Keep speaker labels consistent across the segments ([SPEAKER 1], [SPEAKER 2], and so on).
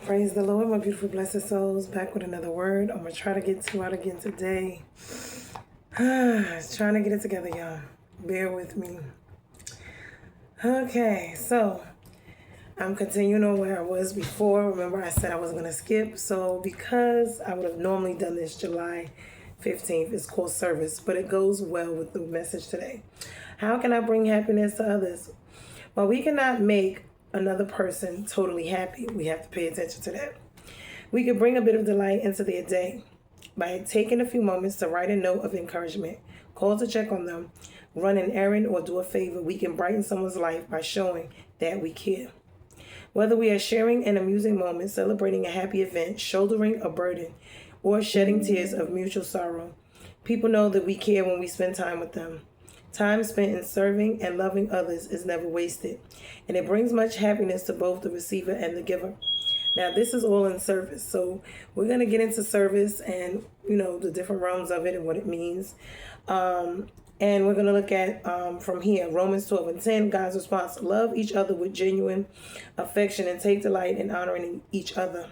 [SPEAKER 1] Praise the Lord, my beautiful blessed souls. Back with another word. I'm going to try to get to out again today. Trying to get it together, y'all. Bear with me. Okay, so I'm continuing on where I was before. Remember, I said I was going to skip. So because I would have normally done this July 15th, it's called service, but it goes well with the message today. How can I bring happiness to others? Well, we cannot make another person totally happy. We have to pay attention to that. We can bring a bit of delight into their day by taking a few moments to write a note of encouragement, call to check on them, run an errand, or do a favor. We can brighten someone's life by showing that we care. Whether we are sharing an amusing moment, celebrating a happy event, shouldering a burden, or shedding tears of mutual sorrow, people know that we care when we spend time with them. Time spent in serving and loving others is never wasted, and it brings much happiness to both the receiver and the giver. Now, this is all in service, so we're going to get into service and, the different realms of it and what it means. And we're going to look at, from here, Romans 12:10, God's response: love each other with genuine affection and take delight in honoring each other.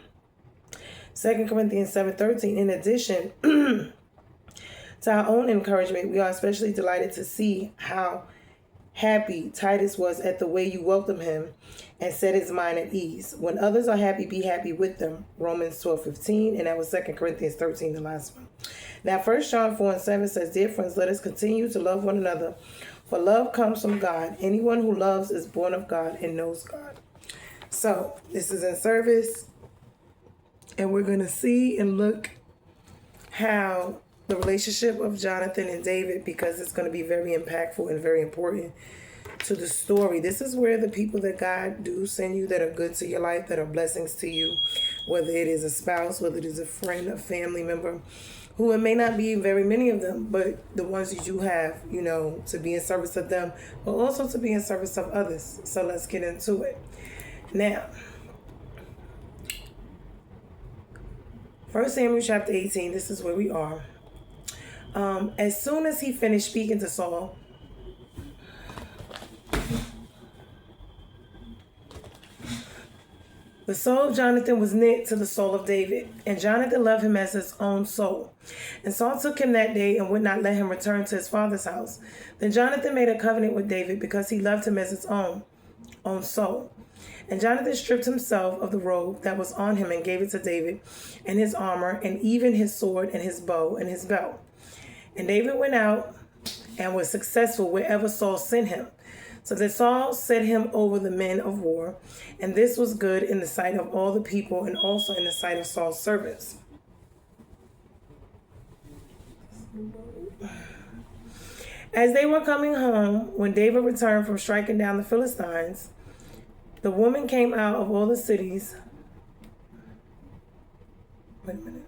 [SPEAKER 1] 2 Corinthians 7:13, in addition to our own encouragement, we are especially delighted to see how happy Titus was at the way you welcomed him and set his mind at ease. When others are happy, be happy with them. Romans 12:15, and that was 2 Corinthians 13, the last one. Now, 1 John 4:7 says, dear friends, let us continue to love one another, for love comes from God. Anyone who loves is born of God and knows God. So, this is in service, and we're going to see and look how the relationship of Jonathan and David, because it's going to be very impactful and very important to the story. This is where the people that God do send you that are good to your life, that are blessings to you, whether it is a spouse, whether it is a friend, a family member, who it may not be very many of them, but the ones that you have, to be in service of them, but also to be in service of others. So let's get into it. Now, 1 Samuel chapter 18, this is where we are. As soon as he finished speaking to Saul, the soul of Jonathan was knit to the soul of David, and Jonathan loved him as his own soul. And Saul took him that day and would not let him return to his father's house. Then Jonathan made a covenant with David because he loved him as his own soul. And Jonathan stripped himself of the robe that was on him and gave it to David, and his armor, and even his sword, and his bow, and his belt. And David went out and was successful wherever Saul sent him. So that Saul set him over the men of war, and this was good in the sight of all the people and also in the sight of Saul's servants. As they were coming home, when David returned from striking down the Philistines, the woman came out of all the cities. Wait a minute.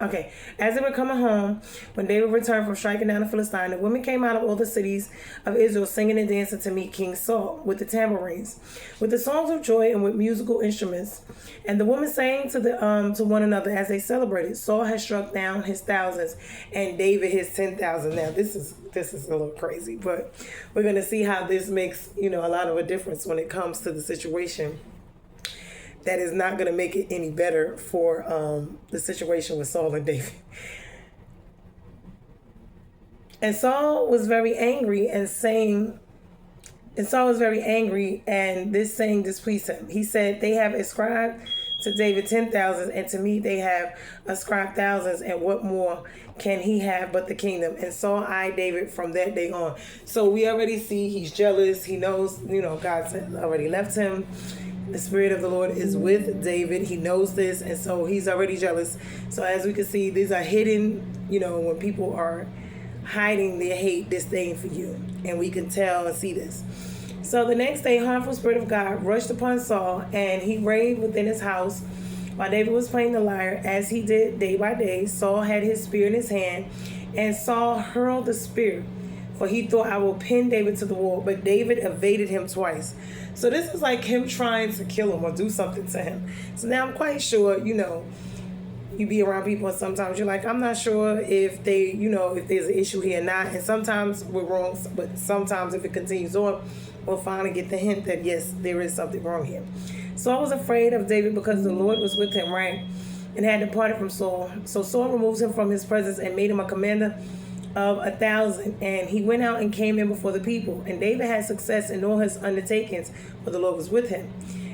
[SPEAKER 1] Okay, as they were coming home, when David returned from striking down the Philistine, the women came out of all the cities of Israel singing and dancing to meet King Saul with the tambourines, with the songs of joy and with musical instruments. And the women sang to one another as they celebrated. Saul had struck down his thousands and David his 10,000. Now this is a little crazy, but we're going to see how this makes, a lot of a difference when it comes to the situation. That is not going to make it any better for the situation with Saul and David. And Saul was very angry and this saying displeased him. He said, they have ascribed to David 10,000, and to me they have ascribed thousands, and what more can he have but the kingdom? And Saul eyed David from that day on. So we already see he's jealous. He knows, God already left him. The Spirit of the Lord is with David. He knows this, and so he's already jealous. So as we can see, these are hidden, when people are hiding their hate, disdain for you. And we can tell and see this. So the next day, harmful spirit of God rushed upon Saul, and he raved within his house while David was playing the lyre, as he did day by day. Saul had his spear in his hand, and Saul hurled the spear, for he thought, I will pin David to the wall. But David evaded him twice. So this is like him trying to kill him or do something to him. So now I'm quite sure, you be around people and sometimes you're like, I'm not sure if they, if there's an issue here or not. And sometimes we're wrong, but sometimes if it continues on, we'll finally get the hint that yes, there is something wrong here. Saul was afraid of David because the Lord was with him, right? And had departed from Saul. So Saul removes him from his presence and made him a commander of 1,000. And he went out and came in before the people. And David had success in all his undertakings, for the Lord was with him.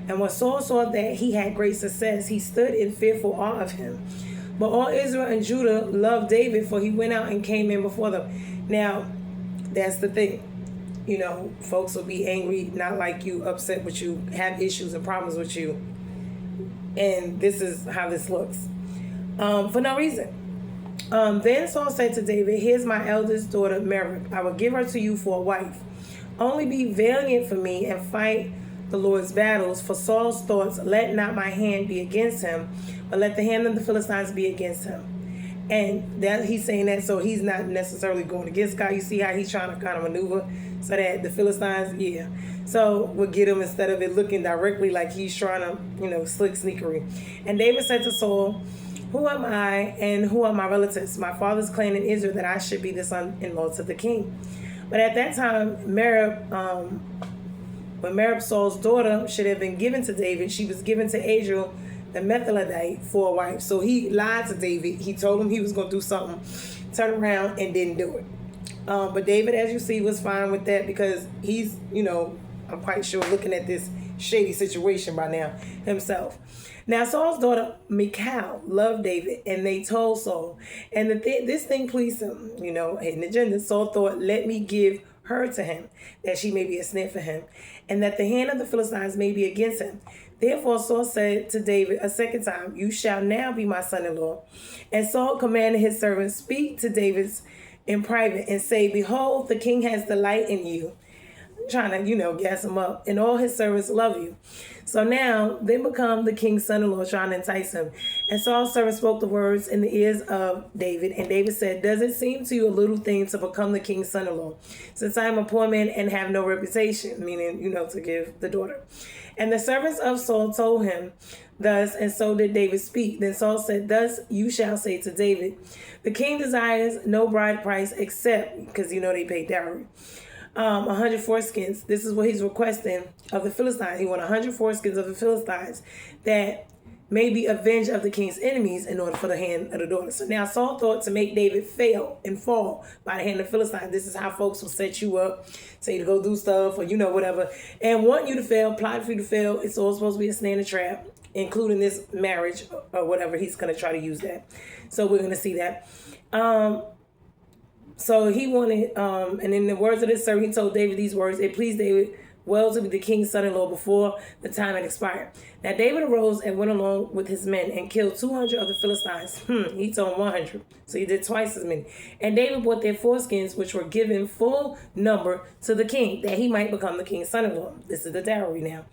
[SPEAKER 1] And when Saul saw that he had great success, he stood in fearful awe of him. But all Israel and Judah loved David, for he went out and came in before them. Now, that's the thing. You know, folks will be angry, not like you, upset with you, have issues and problems with you. And this is how this looks. For no reason. Then Saul said to David, here's my eldest daughter, Merab. I will give her to you for a wife. Only be valiant for me and fight the Lord's battles. For Saul's thoughts, let not my hand be against him, but let the hand of the Philistines be against him. And that he's saying that so he's not necessarily going against God. You see how he's trying to kind of maneuver so that the Philistines, so we'll get him instead of it looking directly like he's trying to, slick sneakery. And David said to Saul, who am I and who are my relatives, my father's clan in Israel, that I should be the son-in-law to the king? But at that time, Merab, when Merab, Saul's daughter, should have been given to David, she was given to Adriel, the Metholadite, for a wife. So he lied to David. He told him he was going to do something, turn around and didn't do it. But David, as you see, was fine with that because he's, I'm quite sure looking at this shady situation by now himself. Now, Saul's daughter, Michal, loved David, and they told Saul. And this thing pleased him, hidden agenda. Saul thought, let me give her to him, that she may be a snare for him, and that the hand of the Philistines may be against him. Therefore Saul said to David a second time, you shall now be my son-in-law. And Saul commanded his servants, speak to David in private and say, behold, the king has delight in you. Trying to, gas him up. And all his servants love you. So now they become the king's son-in-law, trying to entice him. And Saul's servant spoke the words in the ears of David. And David said, does it seem to you a little thing to become the king's son-in-law, since I am a poor man and have no reputation, meaning, to give the daughter? And the servants of Saul told him thus, and so did David speak. Then Saul said, thus you shall say to David, the king desires no bride price except, because they paid dowry, 100 foreskins. This is what he's requesting of the Philistines. He wants 100 foreskins of the Philistines that may be avenged of the king's enemies in order for the hand of the daughter. So now Saul thought to make David fail and fall by the hand of the Philistines. This is how folks will set you up, say you to go do stuff or whatever, and want you to fail, plot for you to fail. It's all supposed to be a snare and a trap, including this marriage or whatever. He's going to try to use that. So we're going to see that. So he wanted, and in the words of this servant, he told David these words. It pleased David well to be the king's son-in-law before the time had expired. Now David arose and went along with his men and killed 200 of the Philistines. He told 100. So he did twice as many. And David brought their foreskins, which were given full number to the king, that he might become the king's son-in-law. This is the dowry now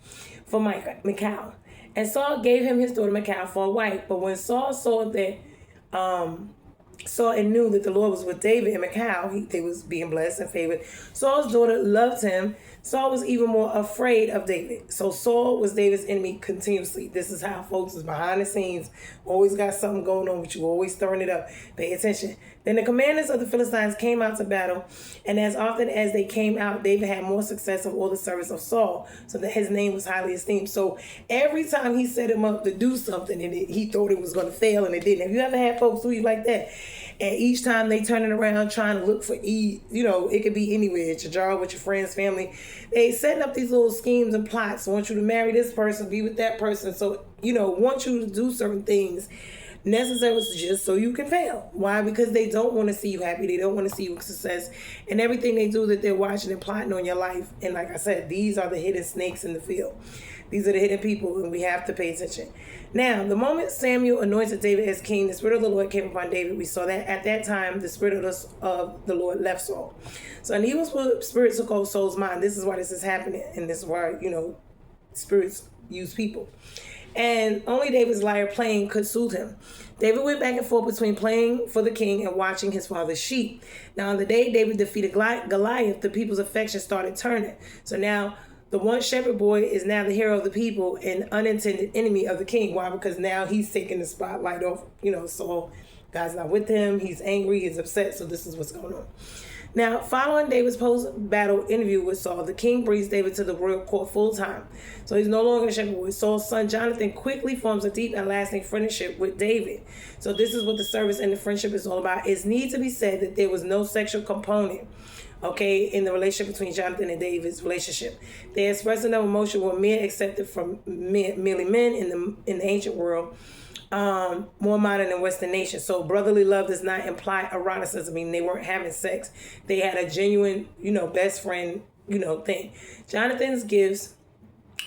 [SPEAKER 1] for Michal. And Saul gave him his daughter Michal for a wife. But when Saul saw that, saw and knew that the Lord was with David and Michal, they was being blessed and favored. Saul's daughter loved him. Saul was even more afraid of David. So Saul was David's enemy continuously. This is how folks is behind the scenes. Always got something going on with you. Always stirring it up. Pay attention. Then the commanders of the Philistines came out to battle. And as often as they came out, David had more success of all the service of Saul, so that his name was highly esteemed. So every time he set him up to do something, and he thought it was going to fail, and it didn't. Have you ever had folks do you like that? And each time they turning around trying to look for it could be anywhere, at your job, with your friends, family. They setting up these little schemes and plots. Want you to marry this person, be with that person. So, want you to do certain things necessarily just so you can fail. Why? Because they don't want to see you happy. They don't want to see you with success. And everything they do that they're watching and plotting on your life. And like I said, these are the hidden snakes in the field. These are the hidden people, and we have to pay attention. Now, the moment Samuel anointed David as king, the Spirit of the Lord came upon David. We saw that at that time, the Spirit of the Lord left Saul. So an evil spirit took hold of Saul's mind. This is why this is happening, and this is why, spirits use people. And only David's lyre playing could soothe him. David went back and forth between playing for the king and watching his father's sheep. Now, on the day David defeated Goliath, the people's affection started turning. So now, the one shepherd boy is now the hero of the people and unintended enemy of the king. Why? Because now he's taking the spotlight off, Saul. God's not with him. He's angry. He's upset. So this is what's going on. Now, following David's post-battle interview with Saul, the king brings David to the royal court full-time. So he's no longer a shepherd boy. Saul's son Jonathan quickly forms a deep and lasting friendship with David. So this is what the service and the friendship is all about. It needs to be said that there was no sexual component, okay, in the relationship between Jonathan and David's relationship. The expression of emotion were mere accepted from merely men in the ancient world, more modern than Western nations. So brotherly love does not imply eroticism. I mean, they weren't having sex. They had a genuine, best friend, thing. Jonathan's gives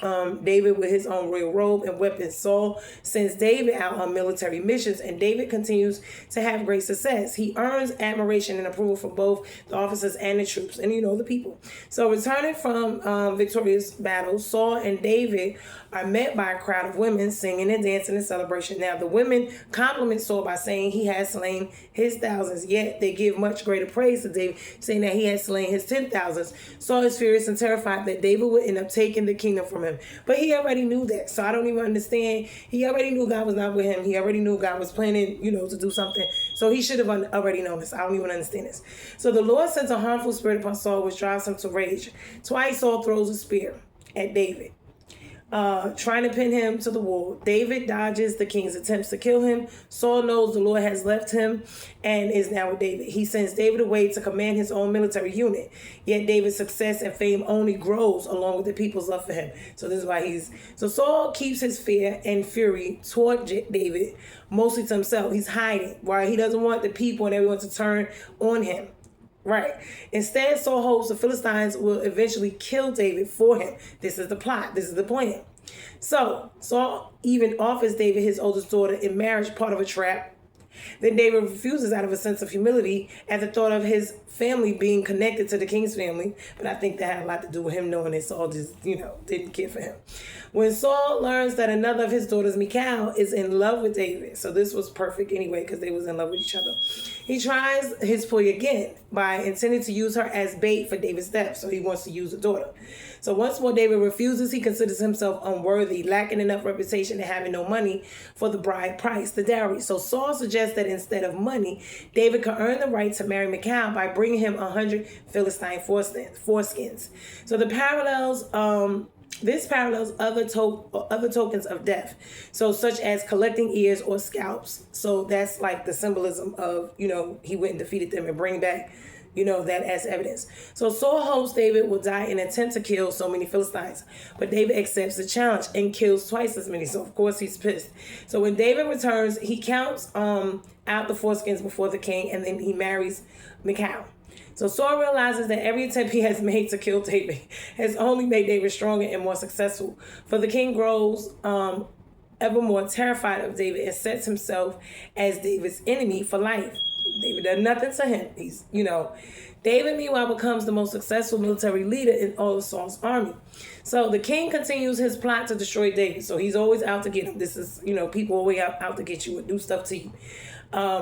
[SPEAKER 1] David with his own royal robe and weapons. Saul sends David out on military missions, and David continues to have great success. He earns admiration and approval from both the officers and the troops and, the people. So returning from victorious battles, Saul and David are met by a crowd of women singing and dancing in celebration. Now, the women compliment Saul by saying he has slain his thousands, yet they give much greater praise to David, saying that he has slain his 10,000s. Saul is furious and terrified that David would end up taking the kingdom from him. But he already knew that, so I don't even understand. He already knew God was not with him. He already knew God was planning, to do something. So he should have already known this. I don't even understand this. So the Lord sends a harmful spirit upon Saul, which drives him to rage. Twice Saul throws a spear at David, trying to pin him to the wall. David dodges the king's attempts to kill him. Saul knows the Lord has left him and is now with David. He sends David away to command his own military unit. Yet David's success and fame only grows along with the people's love for him. So this is why so Saul keeps his fear and fury toward David mostly to himself. He's hiding, right? He doesn't want the people and everyone to turn on him. Right. Instead, Saul hopes the Philistines will eventually kill David for him. This is the plot. This is the plan. So Saul even offers David his oldest daughter in marriage, part of a trap. Then David refuses out of a sense of humility at the thought of his family being connected to the king's family. But I think that had a lot to do with him knowing that Saul just, didn't care for him. When Saul learns that another of his daughters, Michal, is in love with David, so this was perfect anyway because they was in love with each other, he tries his ploy again by intending to use her as bait for David's death. So he wants to use the daughter. So once more David refuses. He considers himself unworthy, lacking enough reputation and having no money for the bride price, the dowry. So Saul suggests that instead of money, David could earn the right to marry Michal by bringing him 100 Philistine foreskins. So the parallels, this parallels other tokens of death, so such as collecting ears or scalps. So that's like the symbolism of, he went and defeated them and bring back, that as evidence. So Saul hopes David will die in an attempt to kill so many Philistines. But David accepts the challenge and kills twice as many. So of course he's pissed. So when David returns, he counts out the foreskins before the king, and then he marries Michal. So Saul realizes that every attempt he has made to kill David has only made David stronger and more successful. For the king grows ever more terrified of David and sets himself as David's enemy for life. David does nothing to him. He's, David, meanwhile, becomes the most successful military leader in all of Saul's army. So the king continues his plot to destroy David. So he's always out to get him. This is, people always out to get you and do stuff to you.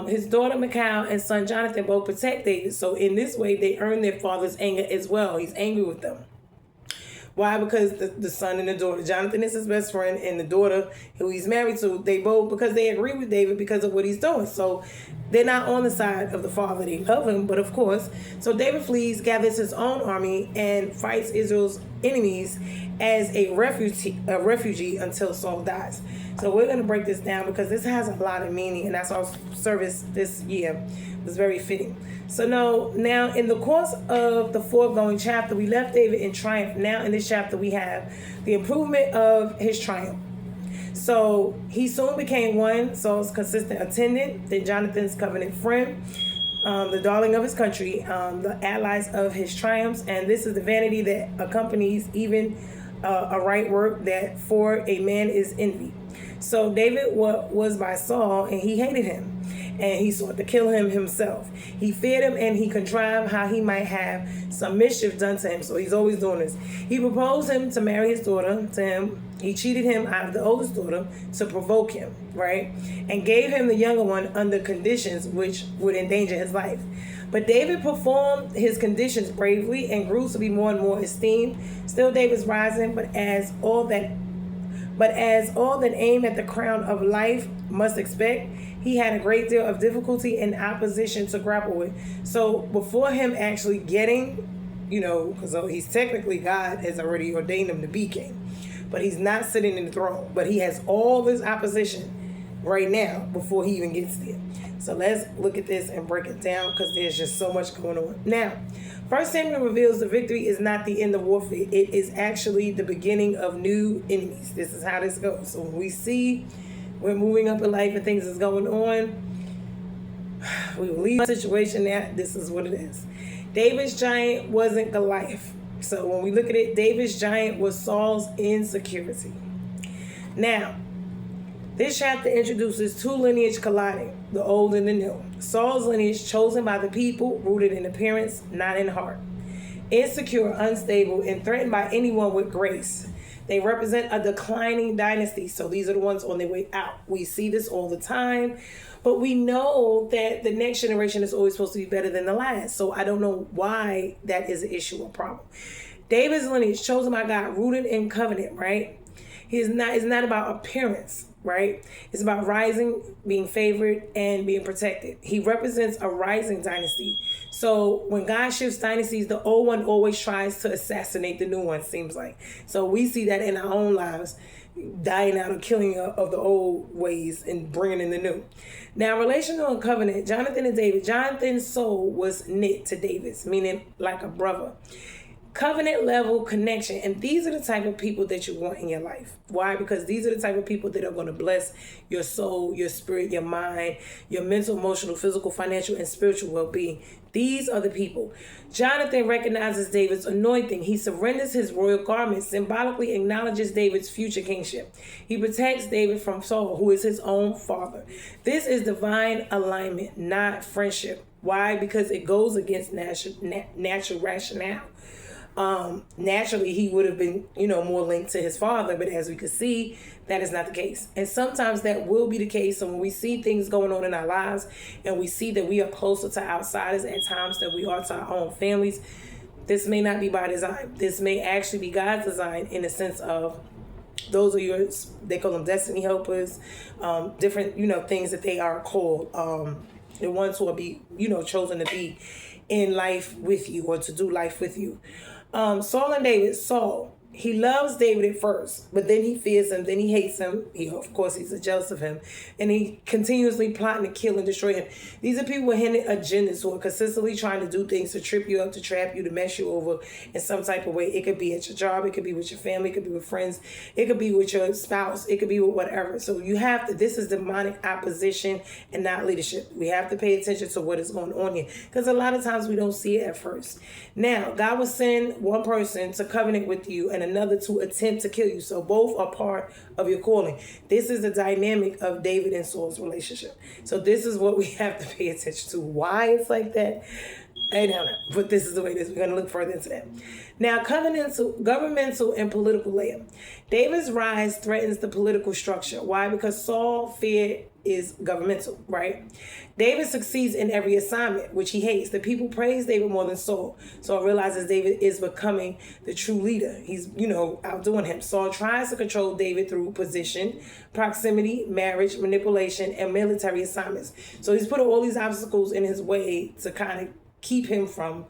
[SPEAKER 1] His daughter Michal and son Jonathan both protect David. So in this way, they earn their father's anger as well. He's angry with them. Why? Because the son and the daughter, Jonathan is his best friend, and the daughter who he's married to, they both, because they agree with David because of what he's doing. So they're not on the side of the father. They love him, but of course. So David flees, gathers his own army, and fights Israel's enemies as a refugee until Saul dies. So we're going to break this down because this has a lot of meaning, and that's our service this year. It was very fitting. So now in the course of the foregoing chapter, we left David in triumph. Now in this chapter, we have the improvement of his triumph. So he soon became Saul's consistent attendant, then Jonathan's covenant friend, the darling of his country, the allies of his triumphs. And this is the vanity that accompanies even a right work, that for a man is envy. So David was by Saul, and he hated him, and he sought to kill him himself. He feared him, and he contrived how he might have some mischief done to him. So he's always doing this. He proposed him to marry his daughter to him. He cheated him out of the oldest daughter to provoke him, right? And gave him the younger one under conditions which would endanger his life. But David performed his conditions bravely and grew to be more and more esteemed. Still David's rising, but as all that But as all that aim at the crown of life must expect, he had a great deal of difficulty and opposition to grapple with. So before him actually getting, because he's technically, God has already ordained him to be king, but he's not sitting in the throne. But he has all this opposition right now before he even gets there. So let's look at this and break it down, because there's just so much going on. Now, 1 Samuel reveals the victory is not the end of warfare. It is actually the beginning of new enemies. This is how this goes. So when we see we're moving up in life and things is going on, we will leave the situation there. This is what it is. David's giant wasn't Goliath. So when we look at it, David's giant was Saul's insecurity. Now, this chapter introduces two lineages colliding, the old and the new. Saul's lineage, chosen by the people, rooted in appearance, not in heart. Insecure, unstable, and threatened by anyone with grace. They represent a declining dynasty, so these are the ones on their way out. We see this all the time, but we know that the next generation is always supposed to be better than the last, so I don't know why that is an issue or problem. David's lineage, chosen by God, rooted in covenant, right? It's not about appearance, right? It's about rising, being favored, and being protected. He represents a rising dynasty. So when God shifts dynasties, the old one always tries to assassinate the new one, seems like. So we see that in our own lives, dying out or killing of the old ways and bringing in the new. Now, relational and covenant, Jonathan and David. Jonathan's soul was knit to David's, meaning like a brother. Covenant level connection. And these are the type of people that you want in your life. Why? Because these are the type of people that are going to bless your soul, your spirit, your mind, your mental, emotional, physical, financial, and spiritual well-being. These are the people. Jonathan recognizes David's anointing. He surrenders his royal garments, symbolically acknowledges David's future kingship. He protects David from Saul, who is his own father. This is divine alignment, not friendship. Why? Because it goes against natural rationale. Naturally he would have been, more linked to his father, but as we could see, that is not the case. And sometimes that will be the case. So when we see things going on in our lives and we see that we are closer to outsiders at times than we are to our own families, this may not be by design. This may actually be God's design, in the sense of those are yours. They call them destiny helpers, different, things that they are called, the ones who will be, chosen to be in life with you or to do life with you. Saul and David. Saul, he loves David at first, but then he fears him, then he hates him. Of course, he's jealous of him, and he continuously plotting to kill and destroy him. These are people with hidden agendas who are consistently trying to do things to trip you up, to trap you, to mess you over in some type of way. It could be at your job, it could be with your family, it could be with friends, it could be with your spouse, it could be with whatever. So you have to, this is demonic opposition and not leadership. We have to pay attention to what is going on here, because a lot of times we don't see it at first. Now, God will send one person to covenant with you and another to attempt to kill you. So both are part of your calling. This is the dynamic of David and Saul's relationship. So this is what we have to pay attention to. Why it's like that, I don't know. But this is the way it is. We're going to look further into that. Now, governmental and political layer. David's rise threatens the political structure. Why? Because Saul's fear is governmental, right? David succeeds in every assignment, which he hates. The people praise David more than Saul. Saul realizes David is becoming the true leader. He's, outdoing him. Saul tries to control David through position, proximity, marriage, manipulation, and military assignments. So he's put all these obstacles in his way to kind of keep him from,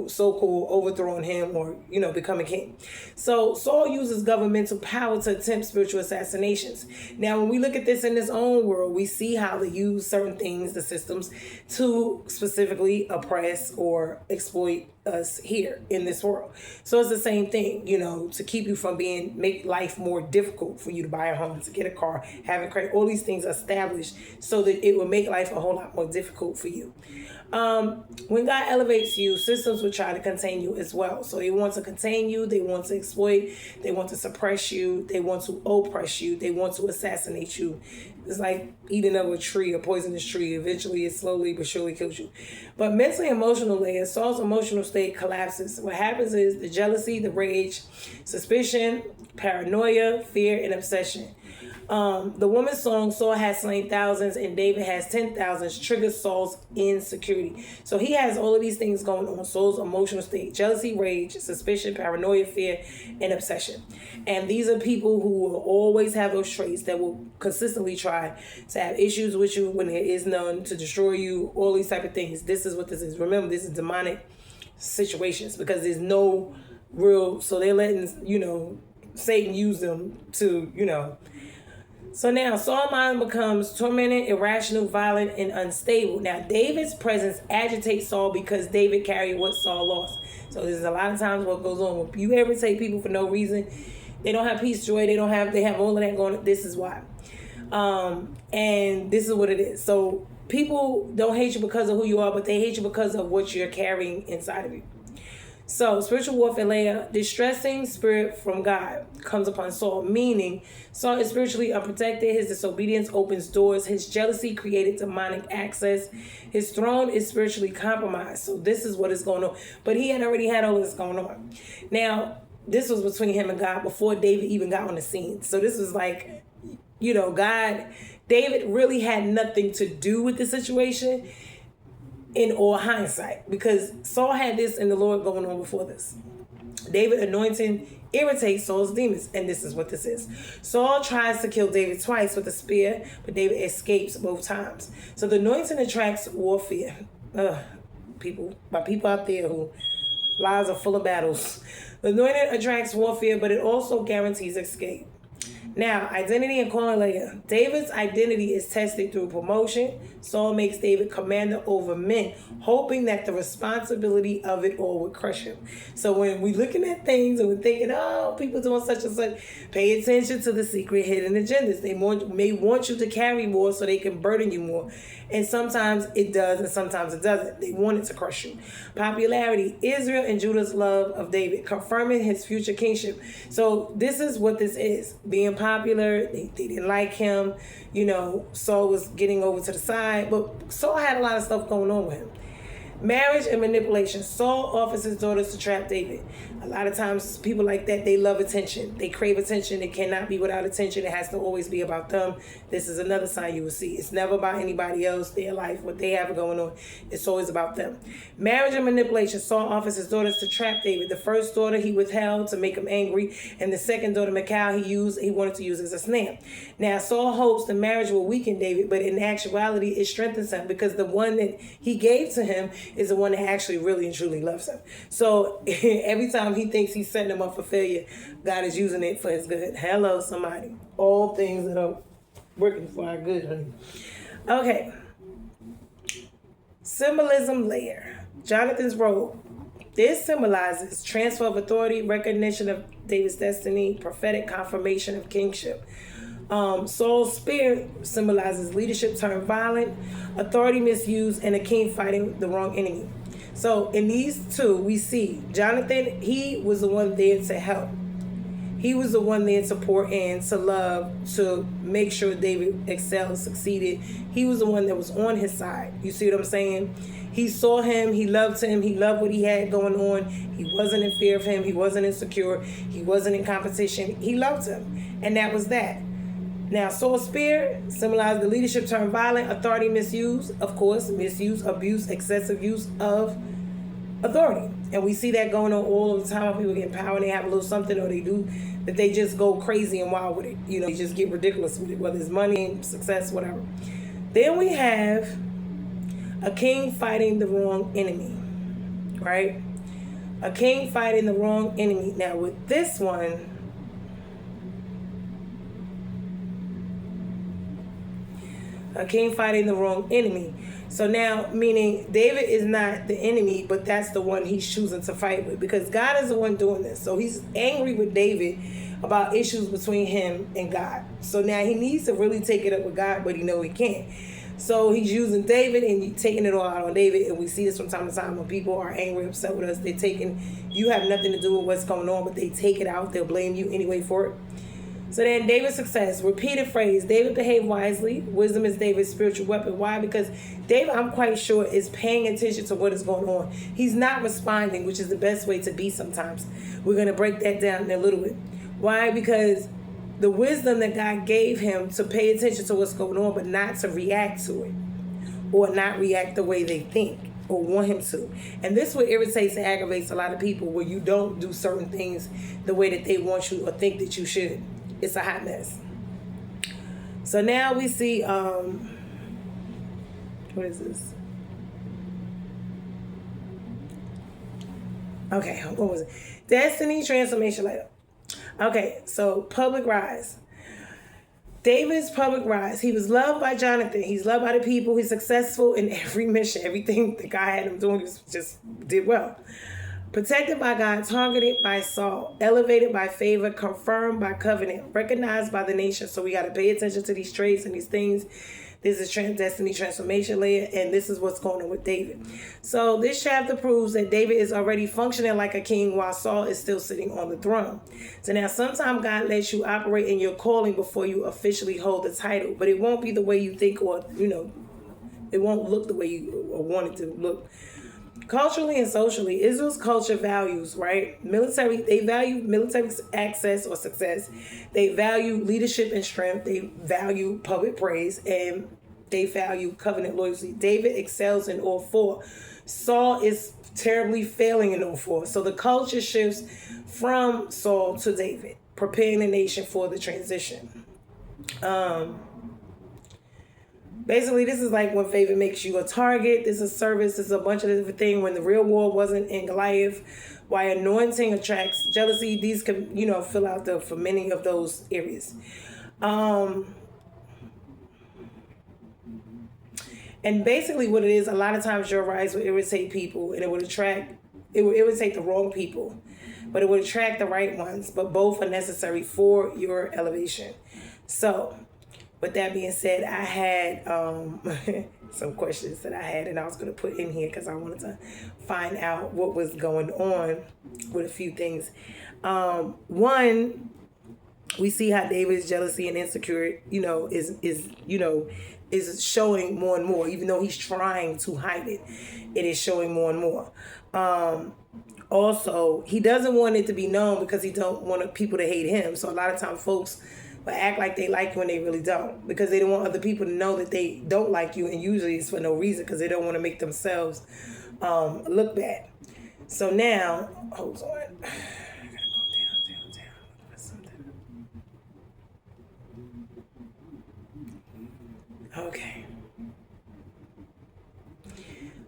[SPEAKER 1] so-called overthrowing him or, becoming king. So Saul uses governmental power to attempt spiritual assassinations. Now, when we look at this in his own world, we see how they use certain things, the systems, to specifically oppress or exploit us here in this world. So it's the same thing, to keep you from make life more difficult for you to buy a home, to get a car, having credit, all these things established so that it will make life a whole lot more difficult for you. When God elevates you, systems will try to contain you as well. So they want to contain you, they want to exploit, they want to suppress you, they want to oppress you, they want to assassinate you. It's like eating of a tree, a poisonous tree. Eventually, it slowly but surely kills you. But mentally emotional layer, Saul's emotional state collapses. What happens is the jealousy, the rage, suspicion, paranoia, fear, and obsession. The woman's song, Saul has slain thousands and David has 10,000s, triggers Saul's insecurity. So he has all of these things going on. Saul's emotional state: jealousy, rage, suspicion, paranoia, fear, and obsession. And these are people who will always have those traits, that will consistently try to have issues with you when there is none, to destroy you, all these type of things. This is what this is. Remember, this is demonic situations, because there's no real, so they're letting, Satan use them to, So now Saul's mind becomes tormented, irrational, violent, and unstable. Now David's presence agitates Saul because David carried what Saul lost. So there's a lot of times what goes on. When you irritate people for no reason, they don't have peace, joy, they have all of that going on. This is why. And this is what it is. So people don't hate you because of who you are, but they hate you because of what you're carrying inside of you. So, spiritual warfare layer: distressing spirit from God comes upon Saul, meaning Saul is spiritually unprotected. His disobedience opens doors. His jealousy created demonic access. His throne is spiritually compromised. So this is what is going on. But he had already had all this going on. Now, this was between him and God before David even got on the scene. So this was like, David really had nothing to do with the situation in all hindsight, because Saul had this and the Lord going on before this. David anointing irritates Saul's demons, and this is what this is. Saul tries to kill David twice with a spear, but David escapes both times. So the anointing attracts warfare. People out there who lives are full of battles. The anointing attracts warfare, but it also guarantees escape. Now, identity and calling layer. David's identity is tested through promotion. Saul makes David commander over men, hoping that the responsibility of it all would crush him. So when we're looking at things and we're thinking, people doing such and such, pay attention to the secret hidden agendas. They may want you to carry more so they can burden you more. And sometimes it does, and sometimes it doesn't. They want it to crush you. Popularity: Israel and Judah's love of David, confirming his future kingship. So this is what this is. Being popular, they didn't like him. Saul was getting over to the side, but Saul had a lot of stuff going on with him. Marriage and manipulation. Saul offers his daughters to trap David. A lot of times people like that, they love attention. They crave attention. It cannot be without attention. It has to always be about them. This is another sign you will see. It's never about anybody else, their life, what they have going on. It's always about them. Marriage and manipulation. Saul offers his daughters to trap David. The first daughter he withheld to make him angry, and the second daughter, Michal, he wanted to use as a snare. Now Saul hopes the marriage will weaken David, but in actuality it strengthens him, because the one that he gave to him is the one that actually really and truly loves him. So every time he thinks he's setting him up for failure, God is using it for his good. Hello, somebody. All things that are working for our good, honey. Okay. Symbolism layer. Jonathan's robe. This symbolizes transfer of authority, recognition of David's destiny, prophetic confirmation of kingship. Saul's spear symbolizes leadership turned violent, authority misused, and a king fighting the wrong enemy. So in these two, we see Jonathan, he was the one there to help. He was the one there to pour in, to love, to make sure David excelled, succeeded. He was the one that was on his side. You see what I'm saying? He saw him, he loved what he had going on. He wasn't in fear of him, he wasn't insecure, he wasn't in competition. He loved him, and that was that. Now, Saul's spear symbolized the leadership turned violent, authority misuse, of course, misuse, abuse, excessive use of authority. And we see that going on all the time. People get power, they have a little something, or they do, that they just go crazy and wild with it. They just get ridiculous with it, whether it's money, success, whatever. Then we have a king fighting the wrong enemy, right? A king fighting the wrong enemy. Now, with this one, a king fighting the wrong enemy. So now, meaning David is not the enemy, but that's the one he's choosing to fight with, because God is the one doing this. So he's angry with David about issues between him and God. So now he needs to really take it up with God, but he knows he can't. So he's using David and taking it all out on David. And we see this from time to time when people are angry, upset with us. You have nothing to do with what's going on, but they take it out. They'll blame you anyway for it. So then David's success, repeated phrase, David behaved wisely. Wisdom is David's spiritual weapon. Why? Because David, I'm quite sure, is paying attention to what is going on. He's not responding, which is the best way to be sometimes. We're going to break that down in a little bit. Why? Because the wisdom that God gave him to pay attention to what's going on, but not to react to it, or not react the way they think or want him to. And this is what irritates and aggravates a lot of people, where you don't do certain things the way that they want you or think that you should. It's a hot mess. So now we see, what is this? Okay, what was it? Destiny transformation later. Okay, so public rise. David's public rise. He was loved by Jonathan. He's loved by the people. He's successful in every mission. Everything the guy had him doing, he just did well. Protected by God, targeted by Saul, elevated by favor, confirmed by covenant, recognized by the nation. So we got to pay attention to these traits and these things. This is destiny transformation layer, and this is what's going on with David. So this chapter proves that David is already functioning like a king while Saul is still sitting on the throne. So now sometimes God lets you operate in your calling before you officially hold the title, but it won't be the way you think, or, it won't look the way you want it to look. Culturally and socially, Israel's culture values, right? They value military access or success. They value leadership and strength. They value public praise, and they value covenant loyalty. David excels in all four. Saul is terribly failing in all four. So the culture shifts from Saul to David, preparing the nation for the transition. Basically, this is like when favor makes you a target. This is service. This is a bunch of different things. When the real war wasn't in Goliath, why anointing attracts jealousy. These can, fill out for many of those areas. And basically what it is, a lot of times your rise will irritate people, and it would irritate the wrong people, but it would attract the right ones. But both are necessary for your elevation. So, with that being said, I had some questions that I had, and I was going to put in here because I wanted to find out what was going on with a few things. One, we see how David's jealousy and insecurity, is showing more and more. Even though he's trying to hide it, it is showing more and more. Also, he doesn't want it to be known because he don't want people to hate him. So a lot of times folks but act like they like you when they really don't, because they don't want other people to know that they don't like you, and usually it's for no reason, because they don't want to make themselves look bad. So now, hold on. I gotta go down. Okay.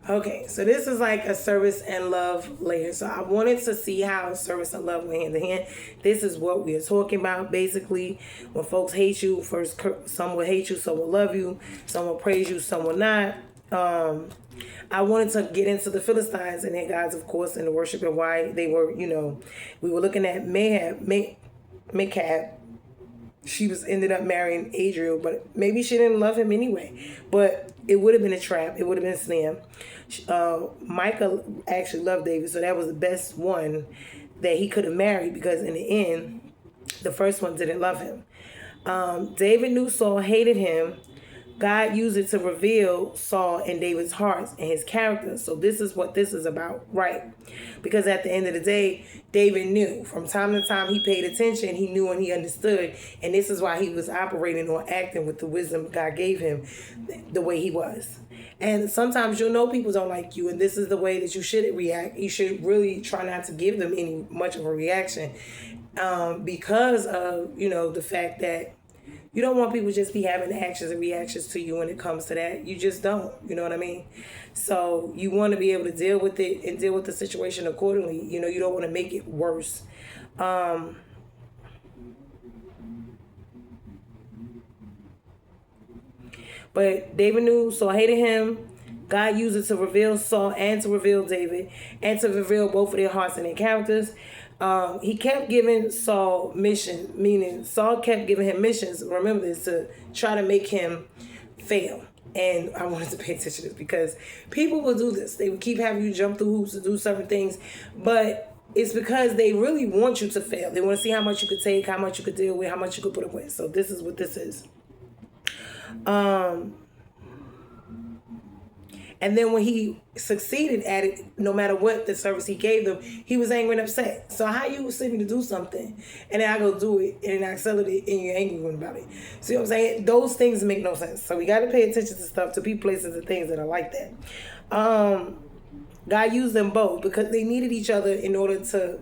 [SPEAKER 1] Okay, so this is like a service and love layer. So I wanted to see how service and love went hand in hand. This is what we are talking about, basically. When folks hate you, first some will hate you, some will love you, some will praise you, some will not. I wanted to get into the Philistines and their gods, of course, and the worship, and why they were, we were looking at Mechab. She ended up marrying Adriel, but maybe she didn't love him anyway. But it would have been a trap. It would have been slim. Micah actually loved David, so that was the best one that he could have married, because in the end, the first one didn't love him. David knew Saul hated him. God used it to reveal Saul and David's hearts and his character. So this is what this is about, right? Because at the end of the day, David knew. From time to time, he paid attention. He knew and he understood. And this is why he was operating or acting with the wisdom God gave him the way he was. And sometimes you'll know people don't like you, and this is the way that you should react. You should really try not to give them any much of a reaction, because of, the fact that you don't want people just be having actions and reactions to you when it comes to that. You just don't. You know what I mean? So you want to be able to deal with it and deal with the situation accordingly. You don't want to make it worse. But David knew Saul hated him. God used it to reveal Saul and to reveal David, and to reveal both of their hearts and their characters. He kept giving Saul missions, meaning Saul kept giving him missions, remember this, to try to make him fail. And I wanted to pay attention to this because people will do this. They will keep having you jump through hoops to do certain things, but it's because they really want you to fail. They want to see how much you could take, how much you could deal with, how much you could put up with. So this is what this is. And And then when he succeeded at it, no matter what the service he gave them, he was angry and upset. So how you send me to do something and then I go do it and then I accelerate it and you're angry about it? See what I'm saying? Those things make no sense. So we got to pay attention to stuff, to people, places, and things that are like that. God used them both because they needed each other in order to,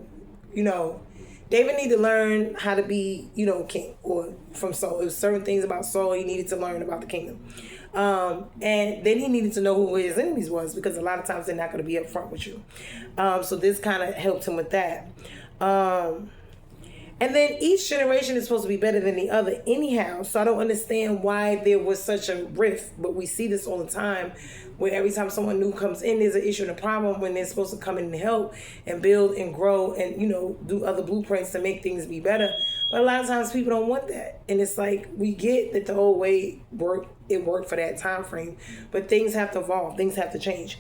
[SPEAKER 1] David needed to learn how to be, king, or from Saul. There was certain things about Saul he needed to learn about the kingdom. And then he needed to know who his enemies was, because a lot of times they're not going to be up front with you. So this kind of helped him with that. And then each generation is supposed to be better than the other anyhow. So I don't understand why there was such a rift. But we see this all the time, where every time someone new comes in, there's an issue and a problem when they're supposed to come in and help and build and grow and, do other blueprints to make things be better. But a lot of times people don't want that. And it's like, we get that the whole way it worked for that time frame. But things have to evolve. Things have to change.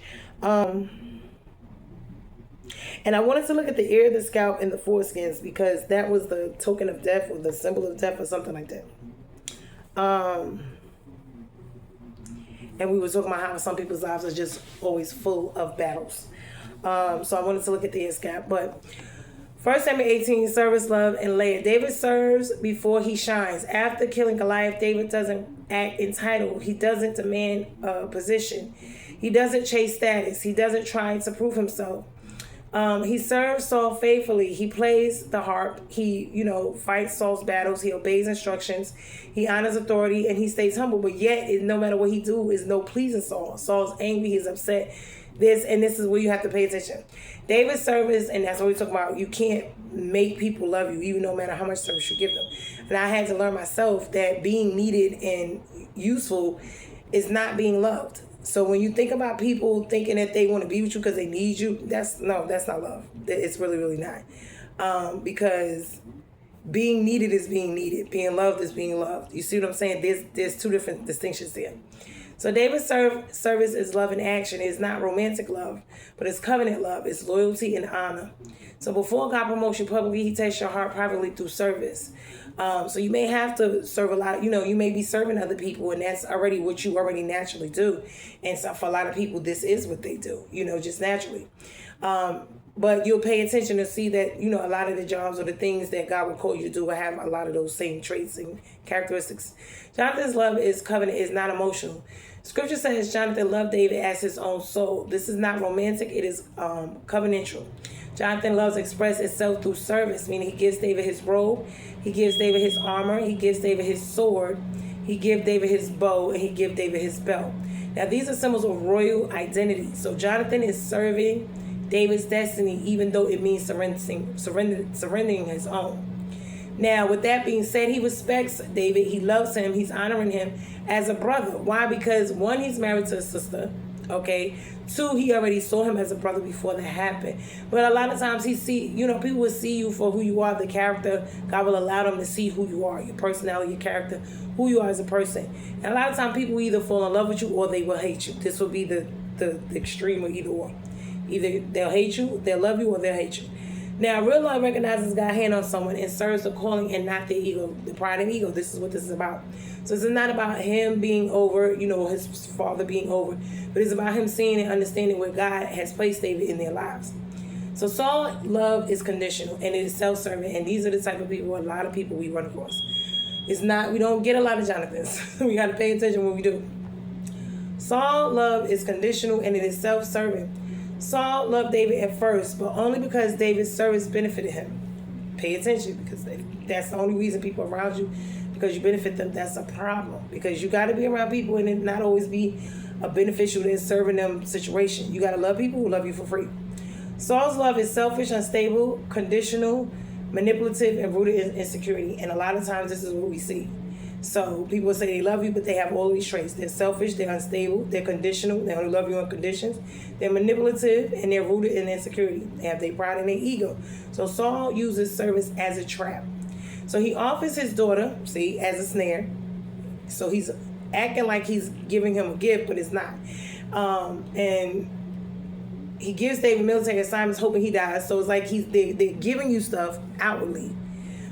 [SPEAKER 1] And I wanted to look at the ear, the scalp, and the foreskins, because that was the token of death, or the symbol of death, or something like that. And we were talking about how some people's lives are just always full of battles. So I wanted to look at the ear, scalp. But 1 Samuel 18, service, love, and layer. David serves before he shines. After killing Goliath, David doesn't act entitled. He doesn't demand a position. He doesn't chase status. He doesn't try to prove himself. He serves Saul faithfully. He plays the harp. He, fights Saul's battles. He obeys instructions. He honors authority, and he stays humble. But yet, no matter what he do, is no pleasing Saul. Saul's angry. He's upset. This is where you have to pay attention. David's service, and that's what we talk about. You can't make people love you, even no matter how much service you give them. And I had to learn myself that being needed and useful is not being loved. So when you think about people thinking that they want to be with you because they need you, that's not love. It's really, really not. Because being needed is being needed. Being loved is being loved. You see what I'm saying? There's two different distinctions there. So David's service is love in action. It's not romantic love, but it's covenant love. It's loyalty and honor. So before God promotes you publicly, he tests your heart privately through service. So you may have to serve a lot. You may be serving other people, and that's already what you already naturally do. And so for a lot of people, this is what they do, just naturally. But you'll pay attention to see that, a lot of the jobs or the things that God will call you to do will have a lot of those same traits and characteristics. Jonathan's love is covenant, is not emotional. Scripture says Jonathan loved David as his own soul. This is not romantic. It is covenantal. Jonathan loves express itself through service, meaning he gives David his robe, he gives David his armor, he gives David his sword, he gives David his bow, and he gives David his belt. Now these are symbols of royal identity. So Jonathan is serving David's destiny, even though it means surrendering his own. Now, with that being said, he respects David. He loves him. He's honoring him as a brother. Why? Because one, he's married to a sister. Okay. Two, he already saw him as a brother before that happened. But a lot of times people will see you for who you are, the character. God will allow them to see who you are, your personality, your character, who you are as a person. And a lot of times people either fall in love with you or they will hate you. This will be the extreme of either one. Either they'll hate you, they'll love you, or they'll hate you. Now, real love recognizes God's hand on someone and serves the calling and not their ego, the pride and ego. This is what this is about. So it's not about him being over, his father being over, but it's about him seeing and understanding where God has placed David in their lives. So Saul's love is conditional and it is self-serving, and these are the type of people, a lot of people we run across. We don't get a lot of Jonathans. We got to pay attention when we do. Saul's love is conditional and it is self-serving. Saul loved David at first, but only because David's service benefited him. Pay attention, because that's the only reason people are around you, because you benefit them. That's a problem, because you got to be around people and it not always be a beneficial and serving them situation. You got to love people who love you for free. Saul's love is selfish, unstable, conditional, manipulative, and rooted in insecurity. And a lot of times this is what we see. So people say they love you, but they have all these traits. They're selfish, they're unstable, they're conditional, they only love you on conditions. They're manipulative, and they're rooted in insecurity. They have their pride and their ego. So Saul uses service as a trap. So he offers his daughter, as a snare. So he's acting like he's giving him a gift, but it's not. And he gives David military assignments hoping he dies. So it's like they're giving you stuff outwardly.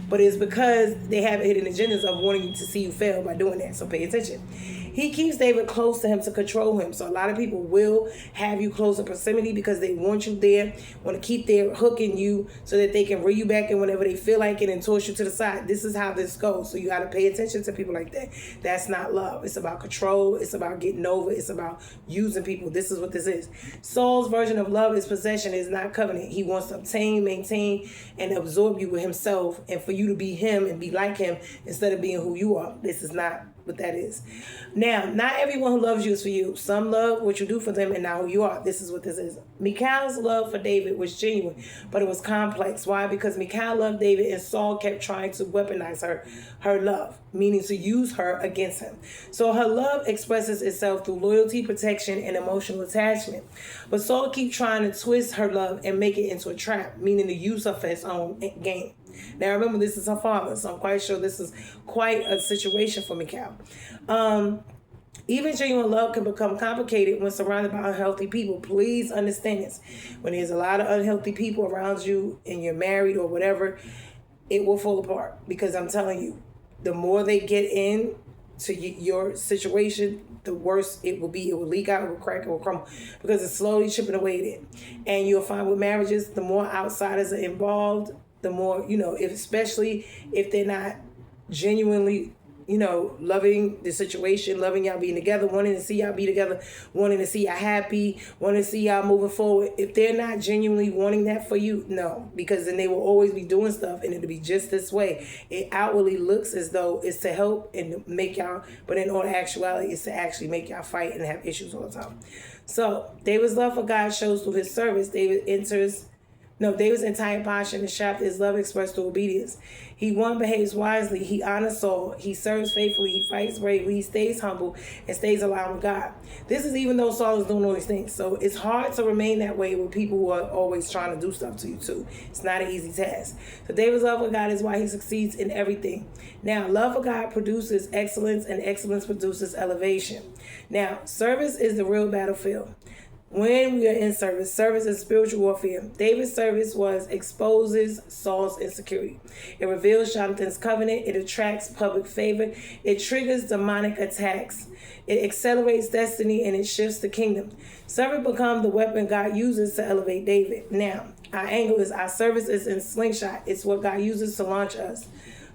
[SPEAKER 1] But it's because they have hidden agendas of wanting to see you fail by doing that. So pay attention. He keeps David close to him to control him. So a lot of people will have you close in proximity because they want you there, want to keep their hook in you so that they can reel you back in whenever they feel like it and toss you to the side. This is how this goes. So you got to pay attention to people like that. That's not love. It's about control. It's about getting over. It's about using people. This is what this is. Saul's version of love is possession. Is not covenant. He wants to obtain, maintain, and absorb you with himself, and for you to be him and be like him instead of being who you are. This is not what that is. Now, not everyone who loves you is for you. Some love what you do for them and not who you are. This is what this is. Michal's love for David was genuine, but it was complex. Why? Because Michal loved David and Saul kept trying to weaponize her love, meaning to use her against him. So her love expresses itself through loyalty, protection, and emotional attachment. But Saul keeps trying to twist her love and make it into a trap, meaning to use her for his own gain. Now remember, this is her father, so I'm quite sure this is quite a situation for Michal. Even genuine love can become complicated when surrounded by unhealthy people. Please understand this. When there's a lot of unhealthy people around you and you're married or whatever, it will fall apart. Because I'm telling you, the more they get in to your situation, the worse it will be. It will leak out, it will crack, it will crumble, because it's slowly chipping away at it. And you'll find with marriages, the more outsiders are involved, the more, especially if they're not genuinely, loving the situation, loving y'all being together, wanting to see y'all be together, wanting to see y'all happy, wanting to see y'all moving forward. If they're not genuinely wanting that for you, no, because then they will always be doing stuff and it'll be just this way. It outwardly looks as though it's to help and make y'all, but in all actuality, it's to actually make y'all fight and have issues all the time. So David's love for God shows through his service. David's entire posture in the chapter is love expressed through obedience. He behaves wisely. He honors Saul. He serves faithfully. He fights bravely. He stays humble and stays aligned with God. This is even though Saul is doing all these things. So it's hard to remain that way with people who are always trying to do stuff to you too. It's not an easy task. So David's love for God is why he succeeds in everything. Now, love for God produces excellence, and excellence produces elevation. Now, service is the real battlefield. When we are in service is spiritual warfare. David's service exposes Saul's insecurity. It reveals Jonathan's covenant. It attracts public favor. It triggers demonic attacks. It accelerates destiny, and it shifts the kingdom. Service becomes the weapon God uses to elevate David. Now, our angle is our service is in slingshot. It's what God uses to launch us.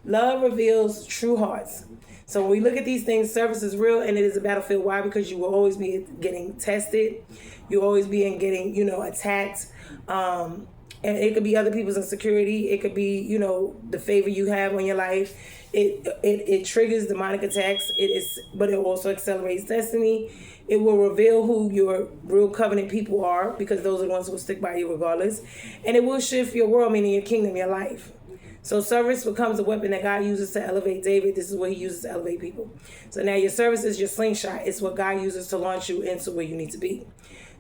[SPEAKER 1] Love reveals true hearts. So when we look at these things, service is real and it is a battlefield. Why? Because you will always be getting tested. You'll always be getting, attacked. And it could be other people's insecurity. It could be, the favor you have on your life. It triggers demonic attacks. But it also accelerates destiny. It will reveal who your real covenant people are, because those are the ones who will stick by you regardless. And it will shift your world, meaning your kingdom, your life. So service becomes a weapon that God uses to elevate David. This is what he uses to elevate people. So now your service is your slingshot. It's what God uses to launch you into where you need to be.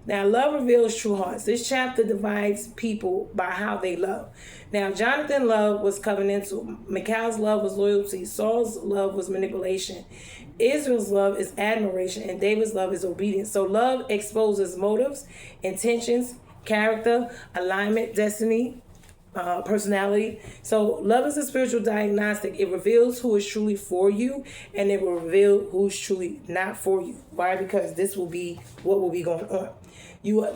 [SPEAKER 1] Now, love reveals true hearts. This chapter divides people by how they love. Now, Jonathan's love was covenantal. Michal's love was loyalty. Saul's love was manipulation. Israel's love is admiration. And David's love is obedience. So love exposes motives, intentions, character, alignment, destiny, personality. So love is a spiritual diagnostic. It reveals who is truly for you, and it will reveal who's truly not for you. Why? Because this will be what will be going on.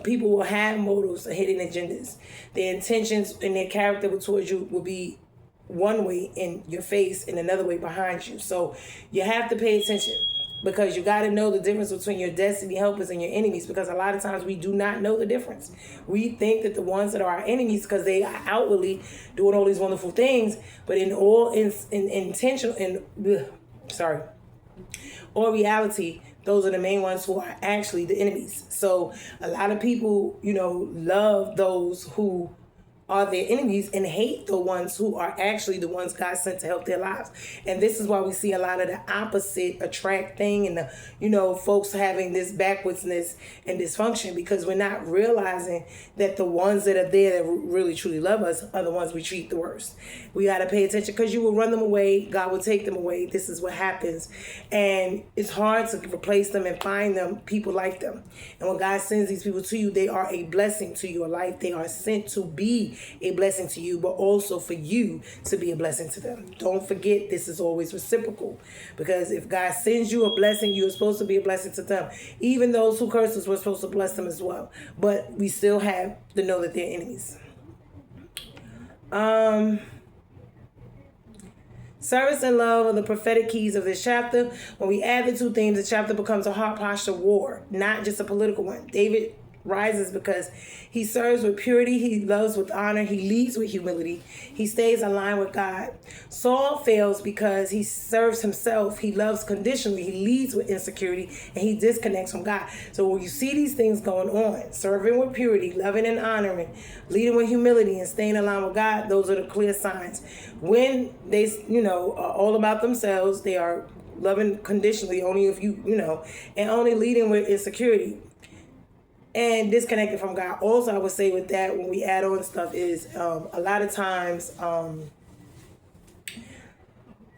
[SPEAKER 1] People will have motives or hidden agendas. Their intentions and their character towards you will be one way in your face and another way behind you. So you have to pay attention, because you got to know the difference between your destiny helpers and your enemies, because a lot of times we do not know the difference. We think that the ones that are our enemies, because they are outwardly doing all these wonderful things, but or reality, those are the main ones who are actually the enemies. So a lot of people, love those who are their enemies and hate the ones who are actually the ones God sent to help their lives. And this is why we see a lot of the opposite attract thing, and folks having this backwardsness and dysfunction, because we're not realizing that the ones that are there that really truly love us are the ones we treat the worst. We got to pay attention, because you will run them away. God will take them away. This is what happens. And it's hard to replace them and find them, people like them. And when God sends these people to you, they are a blessing to your life. They are sent to be a blessing to you, but also for you to be a blessing to them. Don't forget, this is always reciprocal, because if God sends you a blessing, you're supposed to be a blessing to them. Even those who curse us, we're supposed to bless them as well. But we still have to know that they're enemies. Service and love are the prophetic keys of this chapter. When we add the two themes, the chapter becomes a heart posture war, not just a political one. David rises because he serves with purity, he loves with honor, he leads with humility, he stays aligned with God. Saul fails because he serves himself, he loves conditionally, he leads with insecurity, and he disconnects from God. So when you see these things going on, serving with purity, loving and honoring, leading with humility, and staying aligned with God, those are the clear signs. When they, are all about themselves, they are loving conditionally, only if and only leading with insecurity and disconnected from God. Also, I would say with that, when we add on stuff, is a lot of times,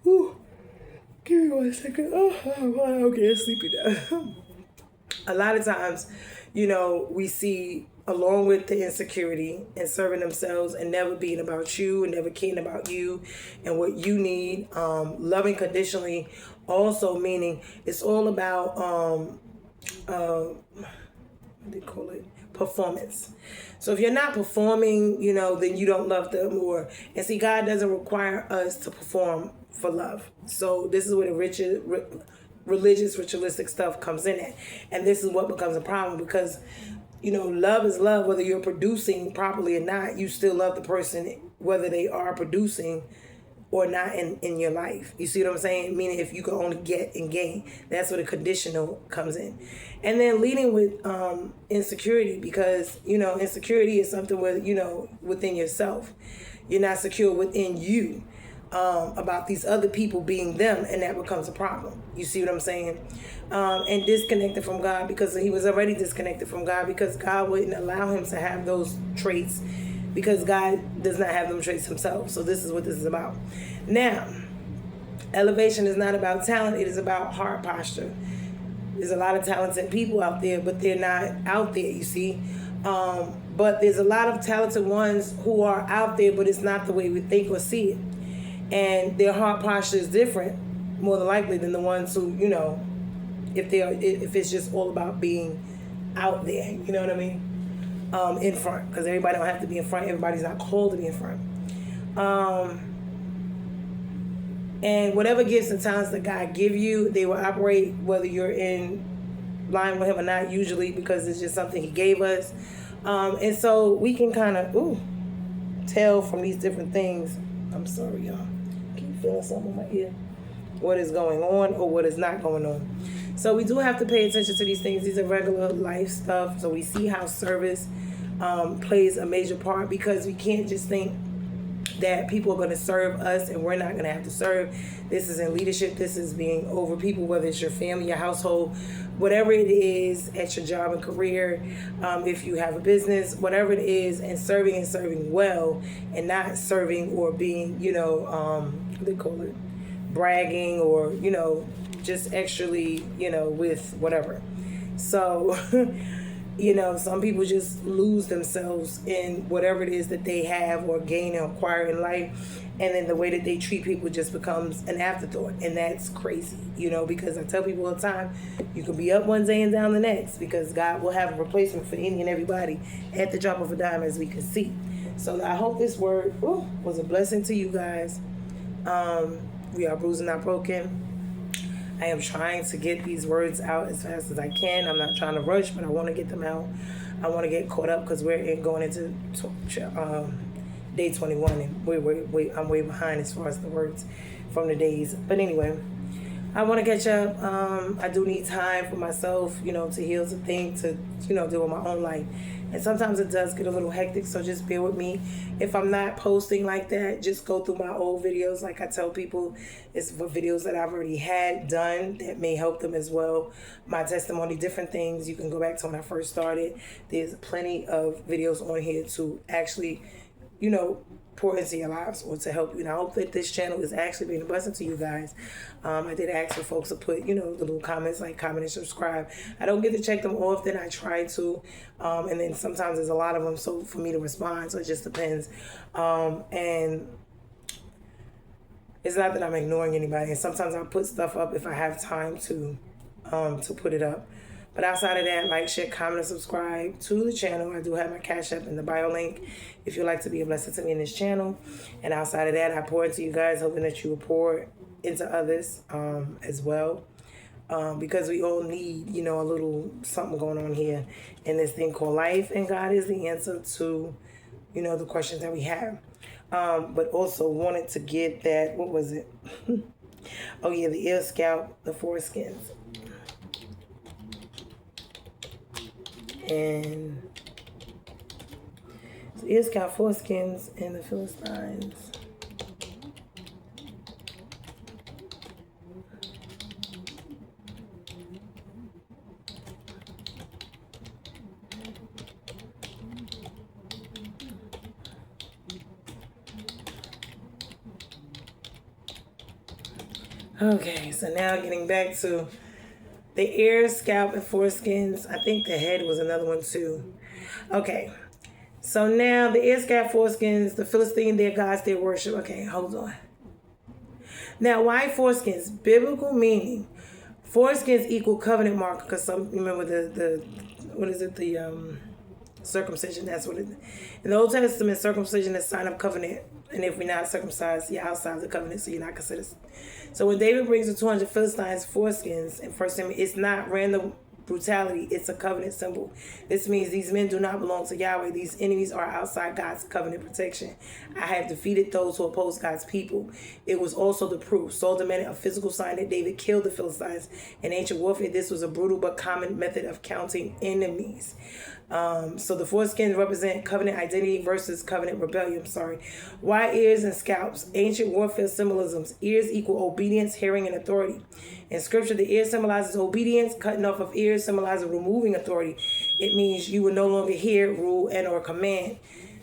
[SPEAKER 1] give me 1 second. Okay, it's sleepy now. A lot of times, we see, along with the insecurity and serving themselves and never being about you and never caring about you and what you need, loving conditionally, also meaning it's all about they call it performance. So if you're not performing, then you don't love them. And see, God doesn't require us to perform for love. So this is where the religious, ritualistic stuff comes in at. And this is what becomes a problem, because love is love. Whether you're producing properly or not, you still love the person, whether they are producing or not in your life. You see what I'm saying? Meaning, if you can only get and gain, that's where the conditional comes in. And then leading with insecurity, because, insecurity is something where, within yourself. You're not secure within you about these other people being them, and that becomes a problem. You see what I'm saying? And disconnected from God, because he was already disconnected from God, because God wouldn't allow him to have those traits, because God does not have them traits himself. So this is what this is about. Now, elevation is not about talent. It is about heart posture. There's a lot of talented people out there, but they're not out there, you see. But there's a lot of talented ones who are out there, but it's not the way we think or see it. And their heart posture is different, more than likely, than the ones who, if it's just all about being out there, you know what I mean? In front, because everybody don't have to be in front. Everybody's not called to be in front. And whatever gifts and talents that God give you, they will operate whether you're in line with him or not, usually, because it's just something he gave us. And so we can kind of tell from these different things. I'm sorry, y'all. Keep feeling something in my ear. What is going on or what is not going on. So we do have to pay attention to these things. These are regular life stuff. So we see how service plays a major part, because we can't just think that people are going to serve us and we're not going to have to serve. This is in leadership. This is being over people, whether it's your family, your household, whatever it is, at your job and career, if you have a business, whatever it is, and serving well, and not serving or being, what they call it, bragging, or, just extrally, with whatever. So, some people just lose themselves in whatever it is that they have or gain or acquire in life. And then the way that they treat people just becomes an afterthought. And that's crazy, because I tell people all the time, you can be up one day and down the next, because God will have a replacement for any and everybody at the drop of a dime, as we can see. So I hope this word was a blessing to you guys. We are bruised and not broken. I am trying to get these words out as fast as I can. I'm not trying to rush, but I want to get them out. I want to get caught up, because we're going into day 21, and I'm way behind as far as the words from the days. But anyway, I want to catch up. I do need time for myself, to heal, to think, to, deal with my own life. And sometimes it does get a little hectic, so just bear with me. If I'm not posting like that, just go through my old videos. Like I tell people, it's for videos that I've already had done that may help them as well. My testimony, different things. You can go back to when I first started. There's plenty of videos on here to actually, pour into your lives or to help you. And I hope that this channel is actually being a blessing to you guys. I did ask for folks to put, the little comments, like comment and subscribe. I don't get to check them often. I try to. And then sometimes there's a lot of them, so for me to respond, so it just depends. And it's not that I'm ignoring anybody. And sometimes I'll put stuff up if I have time to put it up. But outside of that, like, share, comment, and subscribe to the channel. I do have my Cash App in the bio link if you'd like to be a blessing to me in this channel. And outside of that, I pour into you guys, hoping that you will pour into others as well. Because we all need, a little something going on here in this thing called life. And God is the answer to, the questions that we have. But also wanted to get that, what was it? Oh, yeah, the ear, scalp, the foreskins. And so ear, scalp, foreskins, and the Philistines. Okay, so now getting back to the ear, scalp, and foreskins. I think the head was another one too. Okay, so now the ear, scalp, foreskins, the Philistine, their gods, their worship. Okay, hold on. Now, why foreskins? Biblical meaning. Foreskins equal covenant marker, because some, remember the what is it, the circumcision, that's what it is. In the Old Testament, circumcision is sign of covenant, and if we're not circumcised, you're outside of the covenant, so you're not considered. So when David brings the 200 Philistines foreskins in 1 Samuel, it's not random brutality, it's a covenant symbol. This means these men do not belong to Yahweh. These enemies are outside God's covenant protection. I have defeated those who oppose God's people. It was also the proof. Saul demanded a physical sign that David killed the Philistines. In ancient warfare, this was a brutal but common method of counting enemies. So the foreskins represent covenant identity versus covenant rebellion. Why ears and scalps? Ancient warfare symbolisms. Ears equal obedience, hearing, and authority. In scripture, the ear symbolizes obedience. Cutting off of ears symbolizes removing authority. It means you will no longer hear, rule, and or command.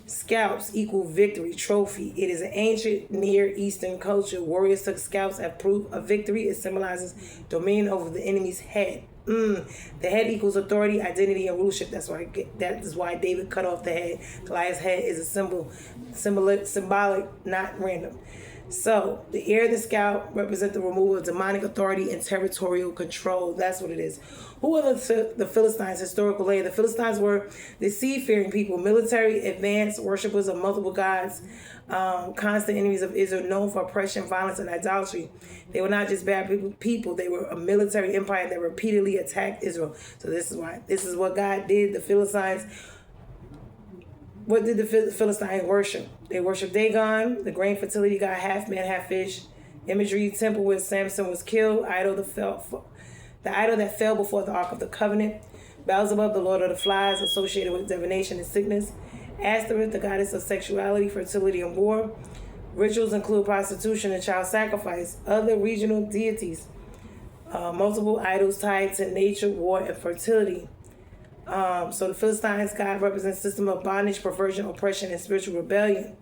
[SPEAKER 1] Scalps equal victory, trophy. It is an ancient Near Eastern culture. Warriors took scalps as proof of victory. It symbolizes dominion over the enemy's head. The head equals authority, identity, and rulership. That is why David cut off the head. Goliath's head is a symbolic, not random. So the ear and the scalp represent the removal of demonic authority and territorial control. That's what it is. Who are the Philistines? Historical layer. The Philistines were the seed-fearing people, military, advanced worshippers of multiple gods, constant enemies of Israel, known for oppression, violence, and idolatry. They were not just bad people. They were a military empire that repeatedly attacked Israel. So this is what God did. The Philistines. What did the Philistines worship? They worshiped Dagon, the grain fertility god, half man, half fish. Imagery, temple where Samson was killed, the idol that fell before the Ark of the Covenant. Beelzebub, the lord of the flies, associated with divination and sickness. Ashtoreth, the goddess of sexuality, fertility, and war. Rituals include prostitution and child sacrifice. Other regional deities. Multiple idols tied to nature, war, and fertility. So the Philistines' God represents a system of bondage, perversion, oppression, and spiritual rebellion.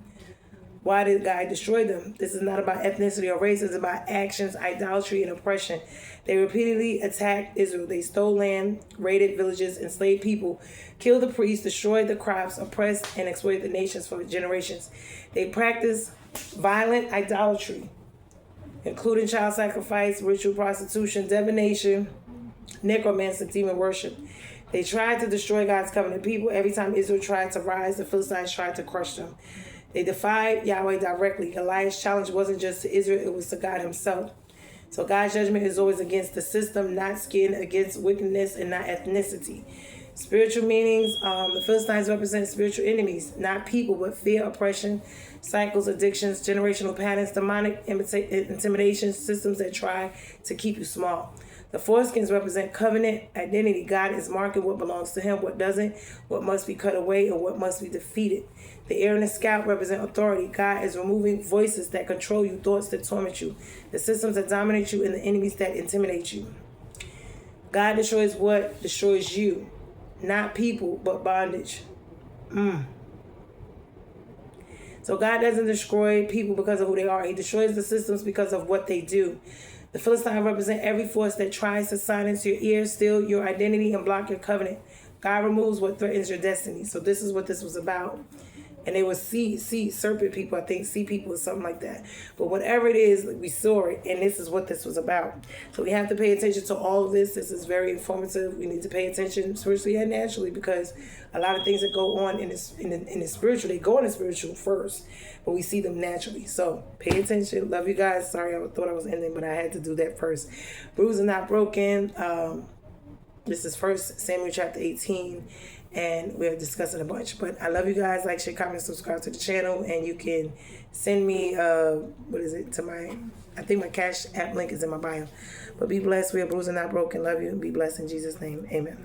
[SPEAKER 1] Why did God destroy them? This is not about ethnicity or race. It's about actions, idolatry, and oppression. They repeatedly attacked Israel. They stole land, raided villages, enslaved people, killed the priests, destroyed the crops, oppressed, and exploited the nations for generations. They practiced violent idolatry, including child sacrifice, ritual prostitution, divination, necromancy, and demon worship. They tried to destroy God's covenant people. Every time Israel tried to rise, the Philistines tried to crush them. They defied Yahweh directly. Goliath's challenge wasn't just to Israel, it was to God himself. So God's judgment is always against the system, not skin, against wickedness, and not ethnicity. Spiritual meanings, the Philistines represent spiritual enemies, not people, but fear, oppression, cycles, addictions, generational patterns, demonic intimidation, systems that try to keep you small. The foreskins represent covenant identity. God is marking what belongs to him, what doesn't, what must be cut away, and what must be defeated. The ear and the scalp represent authority. God is removing voices that control you, thoughts that torment you, the systems that dominate you, and the enemies that intimidate you. God destroys what destroys you, not people, but bondage. So So God doesn't destroy people because of who they are. He destroys the systems because of what they do. The Philistines represent every force that tries to silence your ears, steal your identity, and block your covenant. God removes what threatens your destiny. So this is what this was about. And they were sea serpent people, I think, sea people or something like that. But whatever it is, we saw it, and this is what this was about. So we have to pay attention to all of this. This is very informative. We need to pay attention spiritually and naturally, because a lot of things that go on in the spiritual, they go in the spiritual first, but we see them naturally. So pay attention. Love you guys. Sorry, I thought I was ending, but I had to do that first. Bruised and not broken. This is 1 Samuel chapter 18. And we're discussing a bunch. But I love you guys. Like, share, comment, subscribe to the channel. And you can send me, to I think my Cash App link is in my bio. But be blessed. We are bruised and not broken. Love you. Be blessed in Jesus' name. Amen.